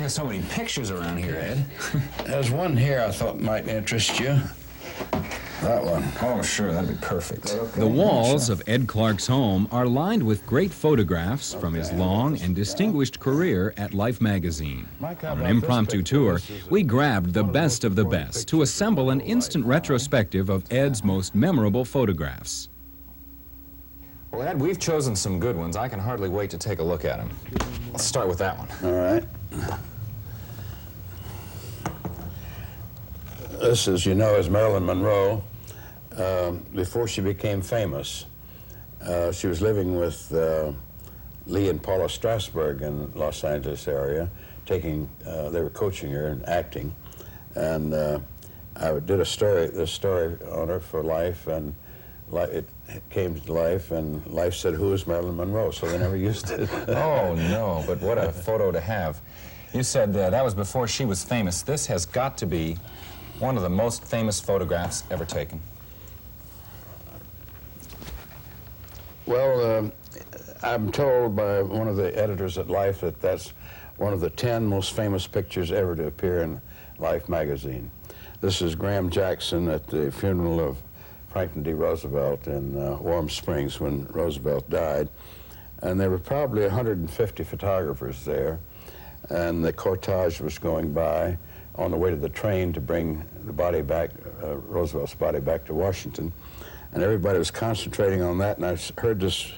got so many pictures around here, Ed. There's one here I thought might interest you. That one. Oh, sure, that'd be perfect. The walls of Ed Clark's home are lined with great photographs from his long and distinguished career at Life magazine. On an impromptu tour, we grabbed the best of the best to assemble an instant retrospective of Ed's most memorable photographs. Well, Ed, we've chosen some good ones. I can hardly wait to take a look at them. Let's start with that one. All right. This, as you know, is Marilyn Monroe before she became famous. She was living with Lee and Paula Strasberg in Los Angeles area, they were coaching her in acting. And I did this story on her for Life, and it came to Life, and Life said, "Who is Marilyn Monroe?" So they never used it. Oh, no, but what a photo to have. You said that was before she was famous. This has got to be one of the most famous photographs ever taken. Well, I'm told by one of the editors at Life that that's one of the 10 most famous pictures ever to appear in Life magazine. This is Graham Jackson at the funeral of Franklin D. Roosevelt in Warm Springs when Roosevelt died. And there were probably 150 photographers there, and the cortege was going by on the way to the train to bring the body back, Roosevelt's body back to Washington. And everybody was concentrating on that, and I heard this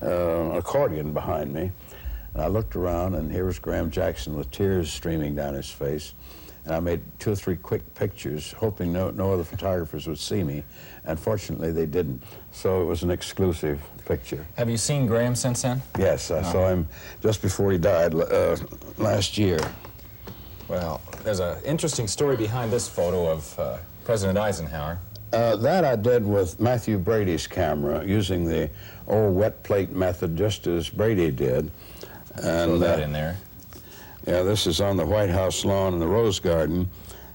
accordion behind me. And I looked around, and here was Graham Jackson with tears streaming down his face. And I made 2 or 3 quick pictures, hoping no other photographers would see me. And fortunately, they didn't. So it was an exclusive picture. Have you seen Graham since then? Yes, I saw him just before he died last year. Well, there's an interesting story behind this photo of President Eisenhower. That I did with Matthew Brady's camera, using the old wet plate method, just as Brady did. And throw that in there. Yeah, this is on the White House lawn in the Rose Garden,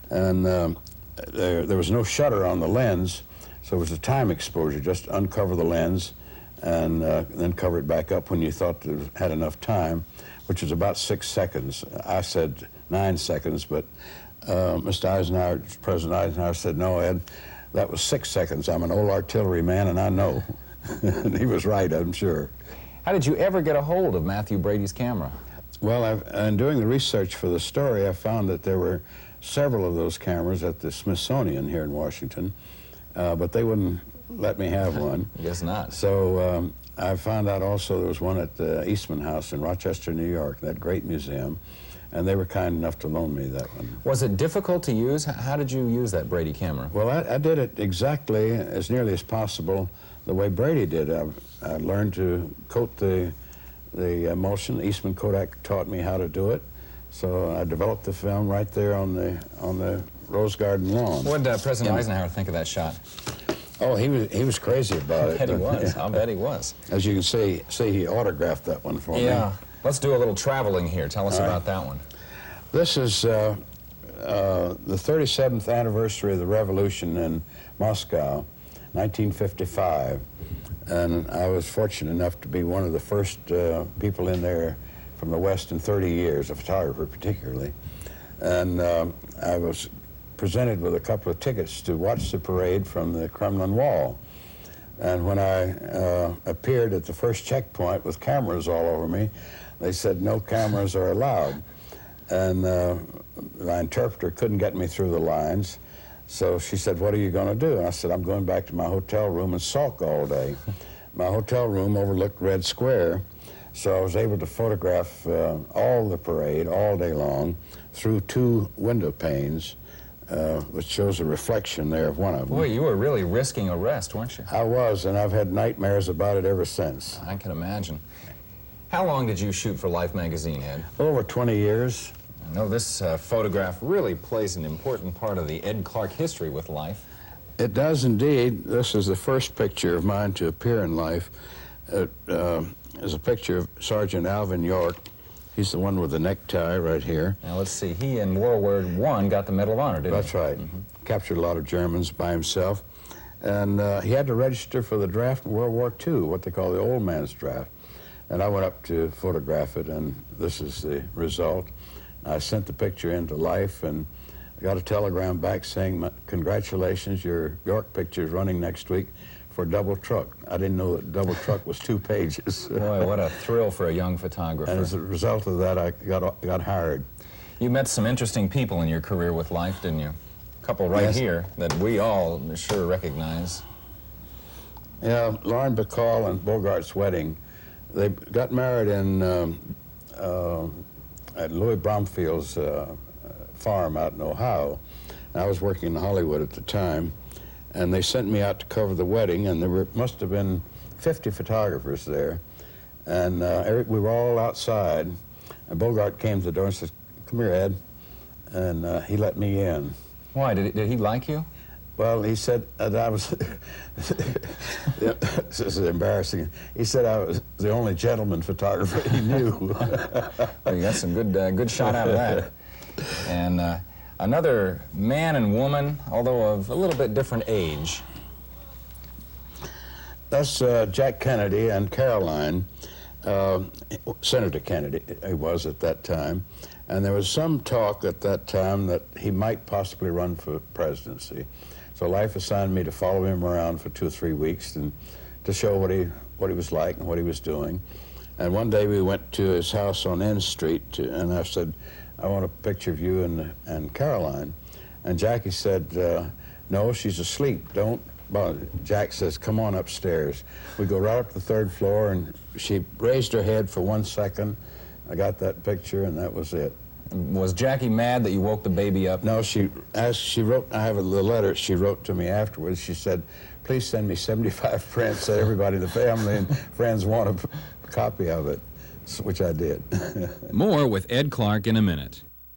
and there was no shutter on the lens, so it was a time exposure. Just uncover the lens and then cover it back up when you thought it had enough time, which is about 6 seconds. I said 9 seconds, but Mr. Eisenhower, President Eisenhower said, "No, Ed, that was 6 seconds. I'm an old artillery man, and I know." And he was right, I'm sure. How did you ever get a hold of Matthew Brady's camera? Well, in doing the research for the story, I found that there were several of those cameras at the Smithsonian here in Washington, but they wouldn't let me have one. I guess not. So I found out also there was one at the Eastman House in Rochester, New York, that great museum, and they were kind enough to loan me that one. Was it difficult to use? How did you use that Brady camera? Well, I did it exactly, as nearly as possible, the way Brady did. I learned to coat the emulsion. Eastman Kodak taught me how to do it, so I developed the film right there on the Rose Garden lawn. What did President Eisenhower think of that shot? Oh, he was crazy about it. I bet he was. I'll bet he was. As you can see, he autographed that one for me. Yeah. Let's do a little traveling here. Tell us about that one. This is the 37th anniversary of the revolution in Moscow, 1955. And I was fortunate enough to be one of the first people in there from the West in 30 years, a photographer particularly. And I was presented with a couple of tickets to watch the parade from the Kremlin Wall. And when I appeared at the first checkpoint with cameras all over me, they said no cameras are allowed. And my interpreter couldn't get me through the lines. So she said, "What are you going to do?" And I said, "I'm going back to my hotel room and sulk all day." My hotel room overlooked Red Square, so I was able to photograph all the parade all day long through 2 window panes, which shows a reflection there of one of them. Boy, you were really risking arrest, weren't you? I was, and I've had nightmares about it ever since. I can imagine. How long did you shoot for Life magazine, Ed? Over 20 years. I know this photograph really plays an important part of the Ed Clark history with Life. It does indeed. This is the first picture of mine to appear in Life. It is a picture of Sergeant Alvin York. He's the one with the necktie right here. Now let's see, he in World War I got the Medal of Honor, didn't he? That's right. Captured a lot of Germans by himself. And he had to register for the draft in World War II, what they call the old man's draft. And I went up to photograph it, and this is the result. I sent the picture into Life, and I got a telegram back saying, congratulations, your York picture is running next week for Double Truck. I didn't know that Double Truck was 2 pages. Boy, what a thrill for a young photographer. And as a result of that, I got hired. You met some interesting people in your career with Life, didn't you? A couple right Yes. here that we all sure recognize. Yeah, Lauren Bacall and Bogart's wedding, they got married in at Louis Bromfield's farm out in Ohio. And I was working in Hollywood at the time, and they sent me out to cover the wedding, and there must have been 50 photographers there. And we were all outside, and Bogart came to the door and said, "Come here, Ed," and he let me in. Why? Did he like you? Well, he said that I was, this is embarrassing, he said I was the only gentleman photographer he knew. Well, you got some good shot out of that. And another man and woman, although of a little bit different age. That's Jack Kennedy and Caroline, Senator Kennedy he was at that time. And there was some talk at that time that he might possibly run for presidency. So Life assigned me to follow him around for 2 or 3 weeks and to show what he was like and what he was doing. And one day we went to his house on N Street, and I said, "I want a picture of you and Caroline." And Jackie said, "No, she's asleep. Don't." Well, Jack says, "Come on upstairs." We go right up to the 3rd floor, and she raised her head for 1 second. I got that picture, and that was it. Was Jackie mad that you woke the baby up? No, she wrote, I have the letter she wrote to me afterwards. She said, "Please send me 75 prints that everybody in the family and friends want a copy of it," which I did. More with Ed Clark in a minute.